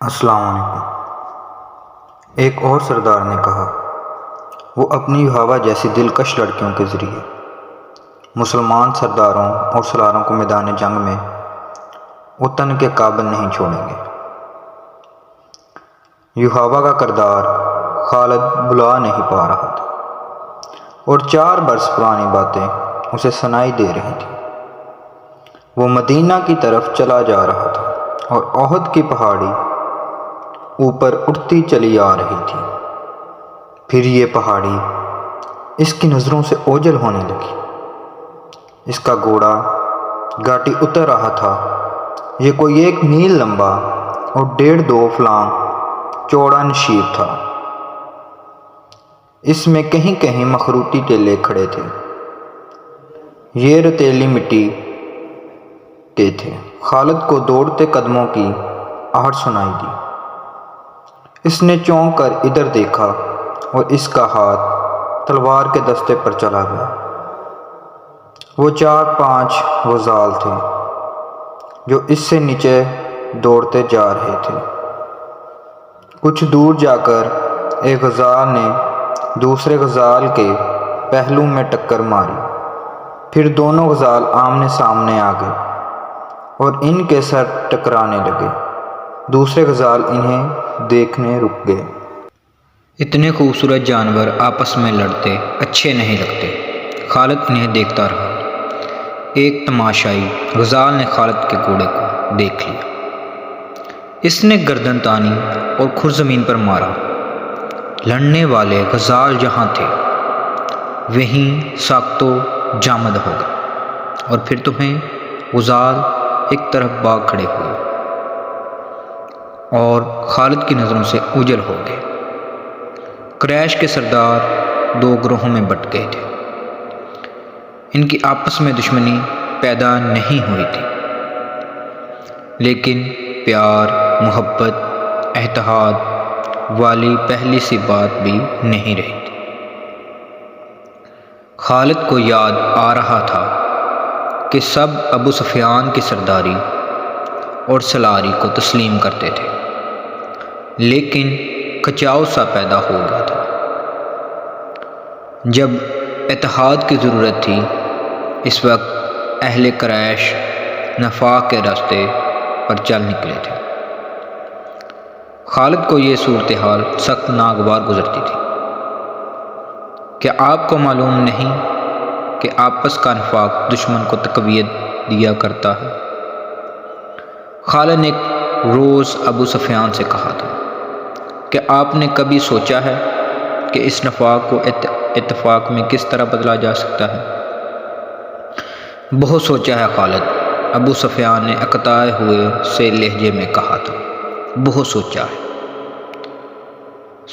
السلام علیکم۔ ایک اور سردار نے کہا، وہ اپنی ہوا جیسی دلکش لڑکیوں کے ذریعے مسلمان سرداروں اور سالاروں کو میدان جنگ میں اتن کے قابل نہیں چھوڑیں گے۔ یوحوا کا کردار خالد بلا نہیں پا رہا تھا اور 4 برس پرانی باتیں اسے سنائی دے رہی تھیں۔ وہ مدینہ کی طرف چلا جا رہا تھا اور احد کی پہاڑی اوپر اٹھتی چلی آ رہی تھی۔ پھر یہ پہاڑی اس کی نظروں سے اوجھل ہونے لگی۔ اس کا گھوڑا گھاٹی اتر رہا تھا۔ یہ کوئی 1 میل لمبا اور 1.5-2 فلانگ چوڑا نشیب تھا۔ اس میں کہیں کہیں مخروطی ٹیلے کھڑے تھے۔ یہ ریتیلی مٹی کے تھے۔ خالد کو دوڑتے قدموں کی آہٹ سنائی دی۔ اس نے چونک کر ادھر دیکھا اور اس کا ہاتھ تلوار کے دستے پر چلا گیا۔ وہ 4-5 غزال تھے جو اس سے نیچے دوڑتے جا رہے تھے۔ کچھ دور جا کر ایک غزال نے دوسرے غزال کے پہلو میں ٹکر ماری۔ پھر دونوں غزال آمنے سامنے آ گئے اور ان کے سر ٹکرانے لگے۔ دوسرے غزال انہیں دیکھنے رک گئے۔ اتنے خوبصورت جانور آپس میں لڑتے اچھے نہیں لگتے۔ خالد انہیں دیکھتا رہا۔ ایک تماشائی غزال نے خالد کے گھوڑے کو دیکھ لیا۔ اس نے گردن تانی اور کھر زمین پر مارا۔ لڑنے والے غزال جہاں تھے وہیں ساختو جامد ہو گئے اور پھر تمہیں غزال ایک طرف بھاگ کھڑے ہوئے اور خالد کی نظروں سے اوجھل ہو گئے۔ قریش کے سردار 2 گروہوں میں بٹ گئے تھے۔ ان کی آپس میں دشمنی پیدا نہیں ہوئی تھی، لیکن پیار، محبت، اتحاد والی پہلی سی بات بھی نہیں رہی تھی۔ خالد کو یاد آ رہا تھا کہ سب ابو سفیان کی سرداری اور سالاری کو تسلیم کرتے تھے، لیکن کھچاؤ سا پیدا ہو گیا تھا۔ جب اتحاد کی ضرورت تھی، اس وقت اہل قریش نفاق کے راستے پر چل نکلے تھے۔ خالد کو یہ صورتحال سخت ناگوار گزرتی تھی۔ کیا آپ کو معلوم نہیں کہ آپس کا نفاق دشمن کو تقویت دیا کرتا ہے؟ خالد نے ایک روز ابو سفیان سے کہا تھا کہ آپ نے کبھی سوچا ہے کہ اس نفاق کو اتفاق میں کس طرح بدلا جا سکتا ہے؟ بہت سوچا ہے خالد، ابو سفیان نے اکتائے ہوئے سے لہجے میں کہا تھا۔ بہت سوچا ہے۔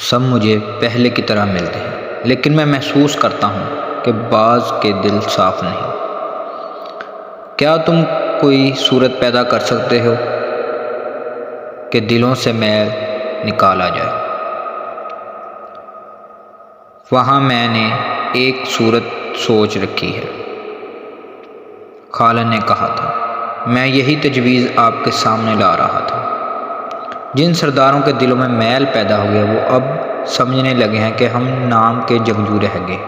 سب مجھے پہلے کی طرح ملتے ہیں، لیکن میں محسوس کرتا ہوں کہ بعض کے دل صاف نہیں۔ کیا تم کوئی صورت پیدا کر سکتے ہو کہ دلوں سے میل نکالا جائے؟ وہاں میں نے ایک صورت سوچ رکھی ہے، خالد نے کہا تھا۔ میں یہی تجویز آپ کے سامنے لا رہا تھا۔ جن سرداروں کے دلوں میں میل پیدا ہو گیا وہ اب سمجھنے لگے ہیں کہ ہم نام کے جنگجو رہ گئے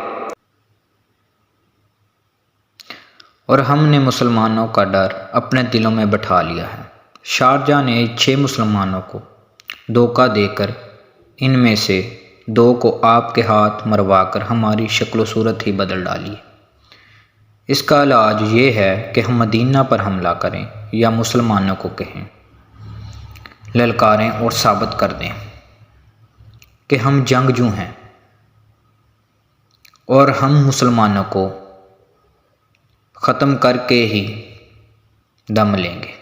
اور ہم نے مسلمانوں کا ڈر اپنے دلوں میں بٹھا لیا ہے۔ شارجہ نے 6 مسلمانوں کو دھوکہ دے کر ان میں سے 2 کو آپ کے ہاتھ مروا کر ہماری شکل و صورت ہی بدل ڈالی۔ اس کا علاج یہ ہے کہ ہم مدینہ پر حملہ کریں یا مسلمانوں کو کہیں، للکاریں اور ثابت کر دیں کہ ہم جنگجو ہیں اور ہم مسلمانوں کو ختم کر کے ہی دم لیں گے۔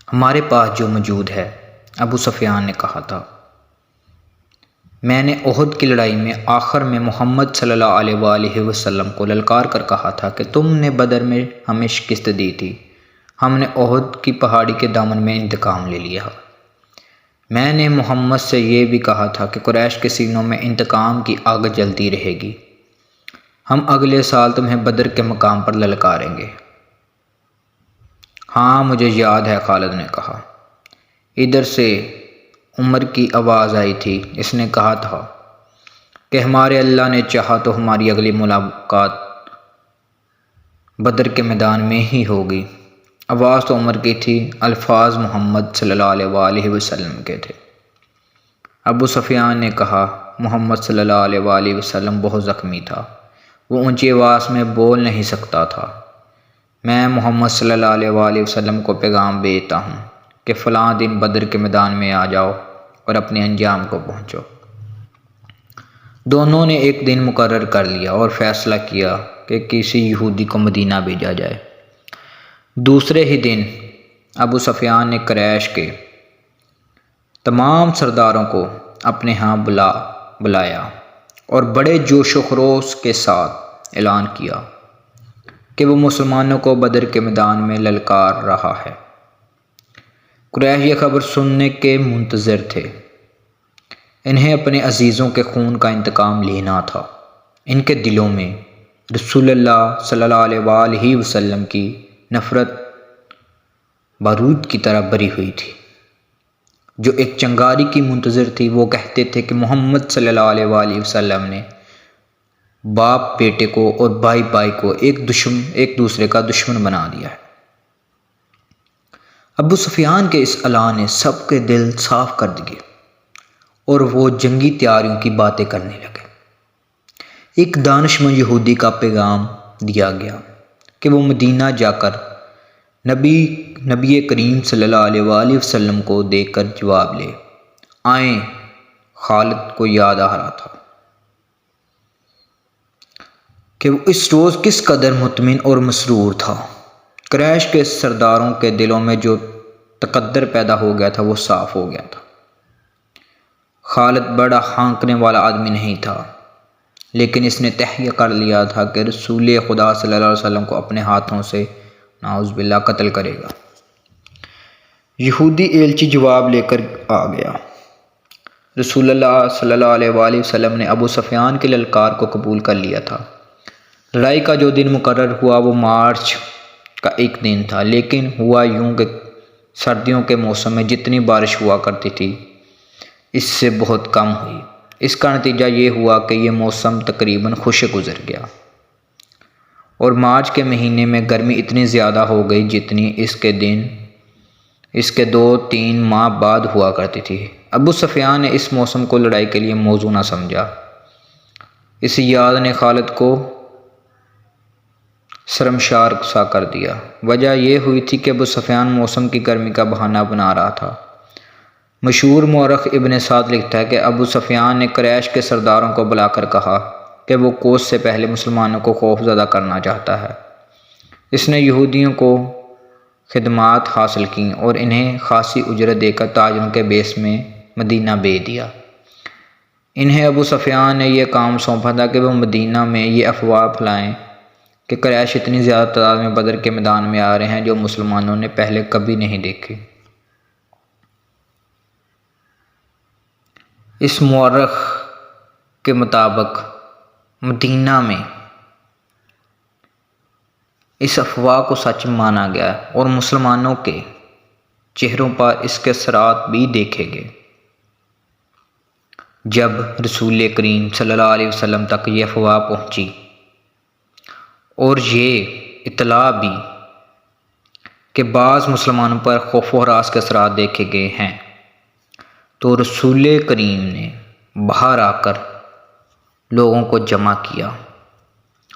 ہمارے پاس جو موجود ہے، ابو سفیان نے کہا تھا۔ میں نے احد کی لڑائی میں آخر میں محمد صلی اللہ علیہ وآلہ وسلم کو للکار کر کہا تھا کہ تم نے بدر میں ہمیں شکست دی تھی، ہم نے احد کی پہاڑی کے دامن میں انتقام لے لیا۔ میں نے محمد سے یہ بھی کہا تھا کہ قریش کے سینوں میں انتقام کی آگ جلتی رہے گی، ہم اگلے سال تمہیں بدر کے مقام پر للکاریں گے۔ ہاں مجھے یاد ہے، خالد نے کہا۔ ادھر سے عمر کی آواز آئی تھی۔ اس نے کہا تھا کہ ہمارے اللہ نے چاہا تو ہماری اگلی ملاقات بدر کے میدان میں ہی ہوگی۔ آواز تو عمر کی تھی، الفاظ محمد صلی اللہ علیہ وآلہ وسلم کے تھے۔ ابو سفیان نے کہا، محمد صلی اللہ علیہ وآلہ وسلم بہت زخمی تھا، وہ اونچی آواز میں بول نہیں سکتا تھا۔ میں محمد صلی اللہ علیہ وآلہ وسلم کو پیغام بھیجتا ہوں کہ فلاں دن بدر کے میدان میں آ جاؤ اور اپنے انجام کو پہنچو۔ دونوں نے ایک دن مقرر کر لیا اور فیصلہ کیا کہ کسی یہودی کو مدینہ بھیجا جائے۔ دوسرے ہی دن ابو سفیان نے قریش کے تمام سرداروں کو اپنے ہاں بلایا اور بڑے جوش و خروش کے ساتھ اعلان کیا کہ وہ مسلمانوں کو بدر کے میدان میں للکار رہا ہے۔ قریش یہ خبر سننے کے منتظر تھے۔ انہیں اپنے عزیزوں کے خون کا انتقام لینا تھا۔ ان کے دلوں میں رسول اللہ صلی اللہ علیہ وآلہ وسلم کی نفرت بارود کی طرح بری ہوئی تھی۔ جو ایک چنگاری کی منتظر تھی، وہ کہتے تھے کہ محمد صلی اللہ علیہ وآلہ وسلم نے باپ بیٹے کو اور بھائی بھائی کو ایک دوسرے کا دشمن بنا دیا ہے۔ ابو سفیان کے اس اعلان نے سب کے دل صاف کر دیے اور وہ جنگی تیاریوں کی باتیں کرنے لگے۔ ایک دانشمند یہودی کا پیغام دیا گیا کہ وہ مدینہ جا کر نبی کریم صلی اللہ علیہ وآلہ وسلم کو دیکھ کر جواب لے آئیں۔ خالد کو یاد آ رہا تھا کہ وہ اس روز کس قدر مطمئن اور مسرور تھا۔ قریش کے سرداروں کے دلوں میں جو تقدر پیدا ہو گیا تھا وہ صاف ہو گیا تھا۔ خالد بڑا ہانکنے والا آدمی نہیں تھا، لیکن اس نے تہیہ کر لیا تھا کہ رسول خدا صلی اللہ علیہ وسلم کو اپنے ہاتھوں سے نعوذ باللہ قتل کرے گا۔ یہودی ایلچی جواب لے کر آ گیا۔ رسول اللہ صلی اللہ علیہ وآلہ وسلم نے ابو سفیان کے للکار کو قبول کر لیا تھا۔ لڑائی کا جو دن مقرر ہوا وہ مارچ کا ایک دن تھا، لیکن ہوا یوں کہ سردیوں کے موسم میں جتنی بارش ہوا کرتی تھی اس سے بہت کم ہوئی۔ اس کا نتیجہ یہ ہوا کہ یہ موسم تقریباً خشک گزر گیا اور مارچ کے مہینے میں گرمی اتنی زیادہ ہو گئی جتنی اس کے 2-3 ماہ بعد ہوا کرتی تھی۔ ابو سفیان نے اس موسم کو لڑائی کے لیے موزوں نہ سمجھا۔ اس یاد نے خالد کو شرمسار سا کر دیا۔ وجہ یہ ہوئی تھی کہ ابو سفیان موسم کی گرمی کا بہانہ بنا رہا تھا۔ مشہور مورخ ابن سعد لکھتا ہے کہ ابو سفیان نے قریش کے سرداروں کو بلا کر کہا کہ وہ کوس سے پہلے مسلمانوں کو خوف زدہ کرنا چاہتا ہے۔ اس نے یہودیوں کو خدمات حاصل کیں اور انہیں خاصی اجرت دے کر تاجروں کے بیس میں مدینہ بھیج دیا۔ انہیں ابو سفیان نے یہ کام سونپا تھا کہ وہ مدینہ میں یہ افواہ پھیلائیں کہ قریش اتنی زیادہ تعداد میں بدر کے میدان میں آ رہے ہیں جو مسلمانوں نے پہلے کبھی نہیں دیکھی۔ اس مورخ کے مطابق مدینہ میں اس افواہ کو سچ مانا گیا اور مسلمانوں کے چہروں پر اس کے اثرات بھی دیکھے گئے۔ جب رسول کریم صلی اللہ علیہ وسلم تک یہ افواہ پہنچی اور یہ اطلاع بھی کہ بعض مسلمانوں پر خوف و ہراس کے اثرات دیکھے گئے ہیں، تو رسول کریم نے باہر آ کر لوگوں کو جمع کیا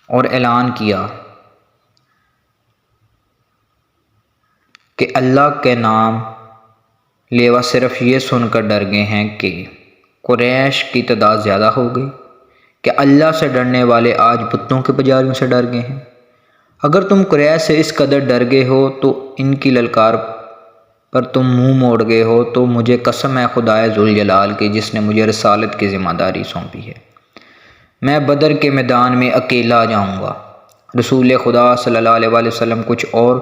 اور اعلان کیا کہ اللہ کے نام لیوا صرف یہ سن کر ڈر گئے ہیں کہ قریش کی تعداد زیادہ ہو گئی، کہ اللہ سے ڈرنے والے آج بتوں کے پجاریوں سے ڈر گئے ہیں۔ اگر تم قریش سے اس قدر ڈر گئے ہو تو ان کی للکار پر تم منہ موڑ گئے ہو، تو مجھے قسم ہے خدائے ذوالجلال کی جس نے مجھے رسالت کی ذمہ داری سونپی ہے، میں بدر کے میدان میں اکیلا جاؤں گا۔ رسول خدا صلی اللہ علیہ وآلہ وسلم کچھ اور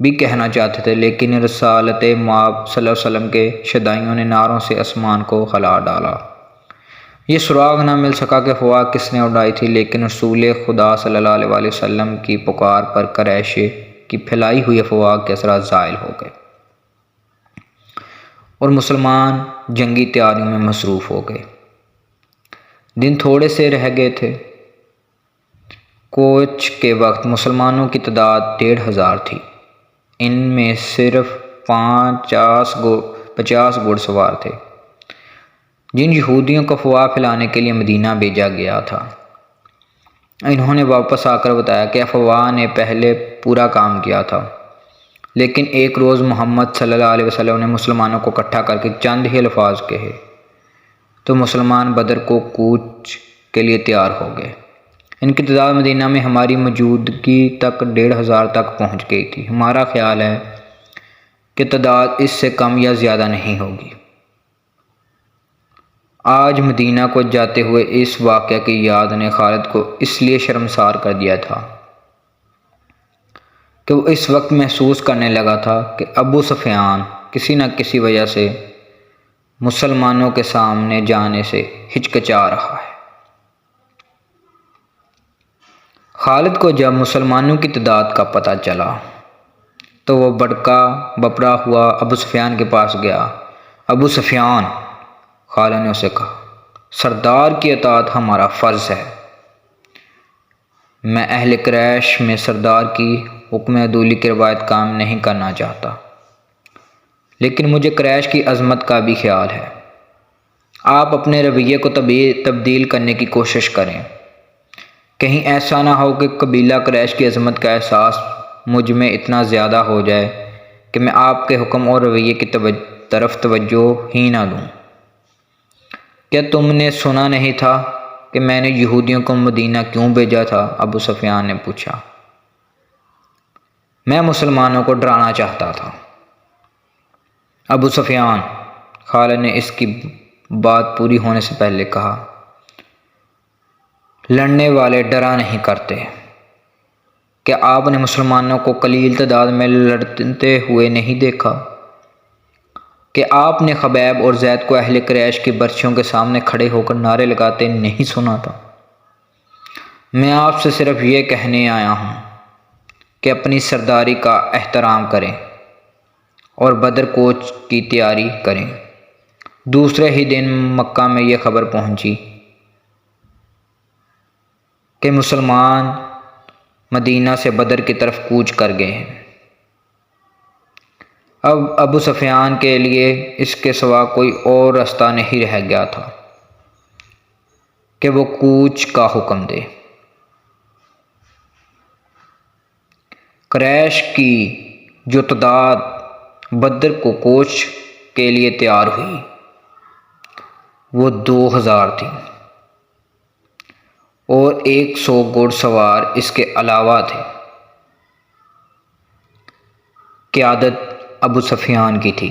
بھی کہنا چاہتے تھے، لیکن رسالت مآب صلی اللہ علیہ وسلم کے شدائیوں نے نعروں سے آسمان کو ہلا ڈالا۔ یہ سراغ نہ مل سکا کہ افواہ کس نے اڑائی تھی، لیکن رسول خدا صلی اللہ علیہ وآلہ وسلم کی پکار پر قریش کی پھیلائی ہوئی افواہ کے اثرات زائل ہو گئے۔ اور مسلمان جنگی تیاریوں میں مصروف ہو گئے۔ دن تھوڑے سے رہ گئے تھے۔ کوچ کے وقت مسلمانوں کی تعداد 1500 تھی۔ ان میں صرف 50 گھوڑ سوار تھے جن یہودیوں کو افواہ پھیلانے کے لیے مدینہ بھیجا گیا تھا۔ انہوں نے واپس آ کر بتایا کہ افواہ نے پہلے پورا کام کیا تھا، لیکن ایک روز محمد صلی اللہ علیہ وسلم نے مسلمانوں کو اکٹھا کر کے چند ہی الفاظ کہے تو مسلمان بدر کو کوچ کے لیے تیار ہو گئے۔ ان کی تعداد مدینہ میں ہماری موجودگی تک 1500 تک پہنچ گئی تھی۔ ہمارا خیال ہے کہ تعداد اس سے کم یا زیادہ نہیں ہوگی۔ آج مدینہ کو جاتے ہوئے اس واقعہ کی یاد نے خالد کو اس لیے شرمسار کر دیا تھا کہ وہ اس وقت محسوس کرنے لگا تھا کہ ابو سفیان کسی نہ کسی وجہ سے مسلمانوں کے سامنے جانے سے ہچکچا رہا ہے۔ خالد کو جب مسلمانوں کی تعداد کا پتہ چلا تو وہ بڑکا بپڑا ہوا ابو سفیان کے پاس گیا۔ ابو سفیان، خالد نے اسے کہا، سردار کی اطاعت ہمارا فرض ہے۔ میں اہل قریش میں سردار کی حکم عدولی کی روایت قائم نہیں کرنا چاہتا، لیکن مجھے قریش کی عظمت کا بھی خیال ہے۔ آپ اپنے رویے کو تبدیل کرنے کی کوشش کریں۔ کہیں ایسا نہ ہو کہ قبیلہ قریش کی عظمت کا احساس مجھ میں اتنا زیادہ ہو جائے کہ میں آپ کے حکم اور رویے کی طرف توجہ ہی نہ دوں۔ کیا تم نے سنا نہیں تھا کہ میں نے یہودیوں کو مدینہ کیوں بھیجا تھا؟ ابو سفیان نے پوچھا۔ میں مسلمانوں کو ڈرانا چاہتا تھا۔ ابو سفیان، خالد نے اس کی بات پوری ہونے سے پہلے کہا، لڑنے والے ڈرا نہیں کرتے۔ کیا آپ نے مسلمانوں کو قلیل تعداد میں لڑتے ہوئے نہیں دیکھا؟ کہ آپ نے خبیب اور زید کو اہل قریش کی برچھیوں کے سامنے کھڑے ہو کر نعرے لگاتے نہیں سنا تھا؟ میں آپ سے صرف یہ کہنے آیا ہوں کہ اپنی سرداری کا احترام کریں اور بدر کوچ کی تیاری کریں۔ دوسرے ہی دن مکہ میں یہ خبر پہنچی کہ مسلمان مدینہ سے بدر کی طرف کوچ کر گئے ہیں۔ اب ابو سفیان کے لیے اس کے سوا کوئی اور راستہ نہیں رہ گیا تھا کہ وہ کوچ کا حکم دے۔ قریش کی جو تعداد بدر کو کوچ کے لیے تیار ہوئی وہ 2000 تھی اور 100 گھوڑ سوار اس کے علاوہ تھے۔ قیادت ابو سفیان کی تھی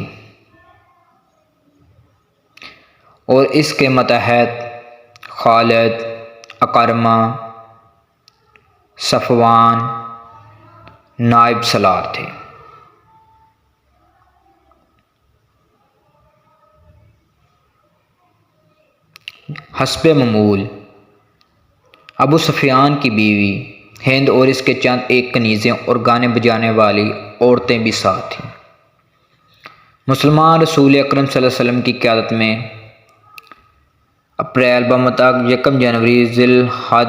اور اس کے ماتحت خالد، اکرمہ، صفوان، نائب سالار تھے۔ حسب معمول ابو سفیان کی بیوی ہند اور اس کے چند ایک کنیزیں اور گانے بجانے والی عورتیں بھی ساتھ تھیں۔ مسلمان رسول اکرم صلی اللہ علیہ وسلم کی قیادت میں اپریل بمطلق 1 جنوری ذی الحج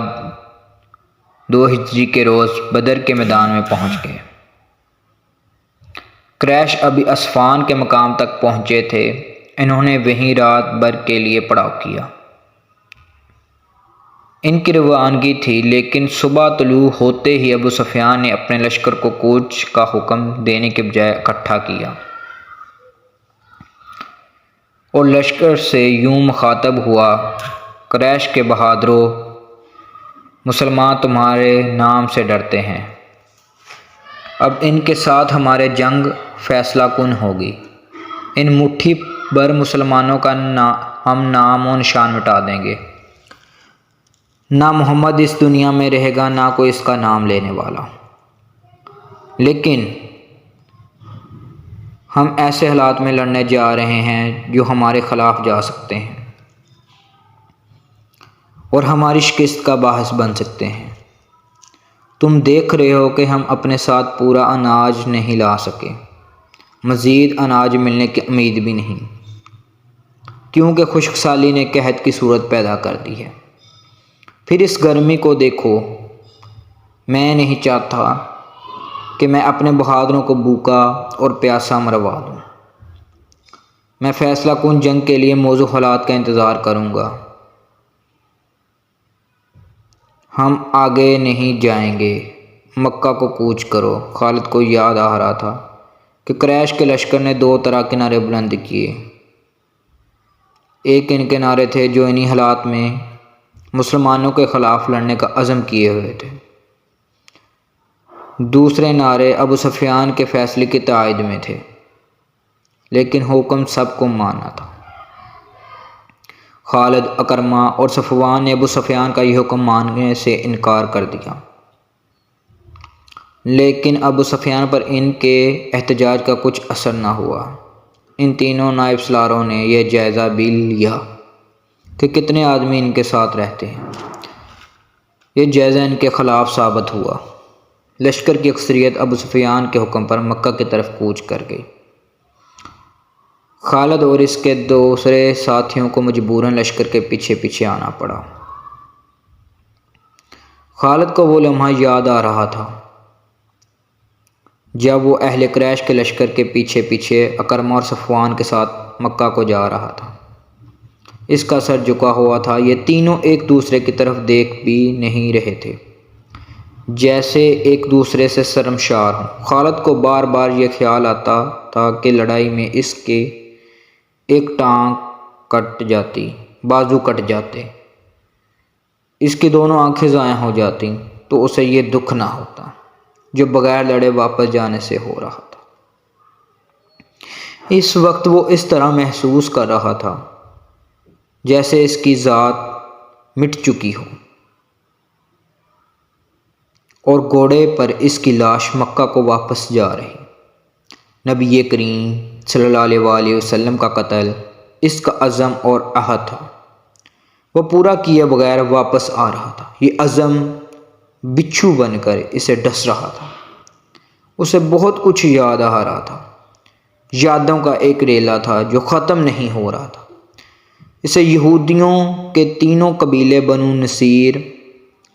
2 ہجری کے روز بدر کے میدان میں پہنچ گئے۔ قریش ابھی اسفان کے مقام تک پہنچے تھے۔ انہوں نے وہیں رات بھر کے لیے پڑاؤ کیا۔ ان کی روانگی تھی، لیکن صبح طلوع ہوتے ہی ابو سفیان نے اپنے لشکر کو کوچ کا حکم دینے کے بجائے اکٹھا کیا اور لشکر سے یوں مخاطب ہوا، قریش کے بہادروں، مسلمان تمہارے نام سے ڈرتے ہیں۔ اب ان کے ساتھ ہمارے جنگ فیصلہ کن ہوگی۔ ان مٹھی بھر مسلمانوں کا ہم نام و نشان مٹا دیں گے۔ نہ محمد اس دنیا میں رہے گا، نہ کوئی اس کا نام لینے والا۔ لیکن ہم ایسے حالات میں لڑنے جا رہے ہیں جو ہمارے خلاف جا سکتے ہیں اور ہماری شکست کا باعث بن سکتے ہیں۔ تم دیکھ رہے ہو کہ ہم اپنے ساتھ پورا اناج نہیں لا سکے مزید اناج ملنے کی امید بھی نہیں، کیونکہ خشک سالی نے قحط کی صورت پیدا کر دی ہے۔ پھر اس گرمی کو دیکھو، میں نہیں چاہتا کہ میں اپنے بہادروں کو بھوکا اور پیاسا مروا دوں۔ میں فیصلہ کن جنگ کے لیے موزوں حالات کا انتظار کروں گا۔ ہم آگے نہیں جائیں گے، مکہ کو کوچ کرو۔ خالد کو یاد آ رہا تھا کہ قریش کے لشکر نے 2 طرح کے نعرے بلند کیے۔ ایک ان کے نعرے تھے جو انہی حالات میں مسلمانوں کے خلاف لڑنے کا عزم کیے ہوئے تھے۔ دوسرے نعرے ابو سفیان کے فیصلے کی تائید میں تھے، لیکن حکم سب کو ماننا تھا۔ خالد، اکرمہ اور صفوان نے ابو سفیان کا یہ حکم ماننے سے انکار کر دیا، لیکن ابو سفیان پر ان کے احتجاج کا کچھ اثر نہ ہوا۔ ان تینوں نائب سالاروں نے یہ جائزہ بھی لیا کہ کتنے آدمی ان کے ساتھ رہتے ہیں۔ یہ جائزہ ان کے خلاف ثابت ہوا۔ لشکر کی اکثریت ابو سفیان کے حکم پر مکہ کی طرف کوچ کر گئی۔ خالد اور اس کے دوسرے ساتھیوں کو مجبوراً لشکر کے پیچھے پیچھے آنا پڑا۔ خالد کو وہ لمحہ یاد آ رہا تھا جب وہ اہل قریش کے لشکر کے پیچھے پیچھے اکرمہ اور صفوان کے ساتھ مکہ کو جا رہا تھا۔ اس کا سر جھکا ہوا تھا۔ یہ تینوں ایک دوسرے کی طرف دیکھ بھی نہیں رہے تھے، جیسے ایک دوسرے سے شرمسار ہوں۔ خالد کو بار بار یہ خیال آتا تھا کہ لڑائی میں اس کے ایک ٹانگ کٹ جاتی، بازو کٹ جاتے، اس کی دونوں آنکھیں ضائع ہو جاتی تو اسے یہ دکھ نہ ہوتا جو بغیر لڑے واپس جانے سے ہو رہا تھا۔ اس وقت وہ اس طرح محسوس کر رہا تھا جیسے اس کی ذات مٹ چکی ہو اور گھوڑے پر اس کی لاش مکہ کو واپس جا رہی۔ نبی کریم صلی اللہ علیہ وآلہ وسلم کا قتل اس کا عزم اور عہد تھا۔ وہ پورا کیے بغیر واپس آ رہا تھا۔ یہ عزم بچھو بن کر اسے ڈس رہا تھا۔ اسے بہت کچھ یاد آ رہا تھا، یادوں کا ایک ریلا تھا جو ختم نہیں ہو رہا تھا۔ اسے یہودیوں کے تینوں قبیلے بنو نصیر،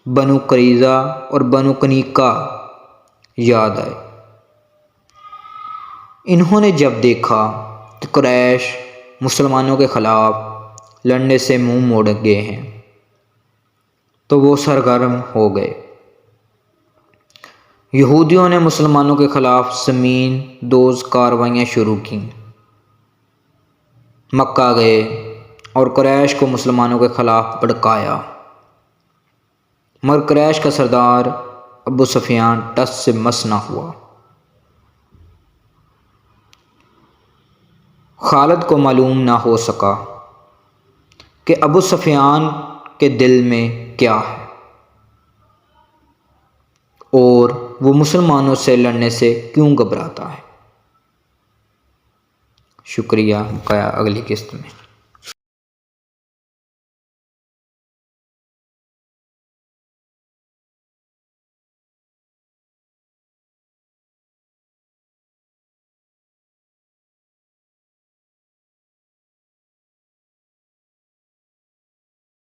بنو قریظہ اور بنو قنیقہ یاد آئے۔ انہوں نے جب دیکھا کہ قریش مسلمانوں کے خلاف لڑنے سے منہ موڑ گئے ہیں تو وہ سرگرم ہو گئے۔ یہودیوں نے مسلمانوں کے خلاف زمین دوز کارروائیاں شروع کیں، مکہ گئے اور قریش کو مسلمانوں کے خلاف بھڑکایا، مگر قریش کا سردار ابو سفیان ٹس سے مس نہ ہوا۔ خالد کو معلوم نہ ہو سکا کہ ابو سفیان کے دل میں کیا ہے اور وہ مسلمانوں سے لڑنے سے کیوں گھبراتا ہے۔ شکریہ، بقایا اگلی قسط میں۔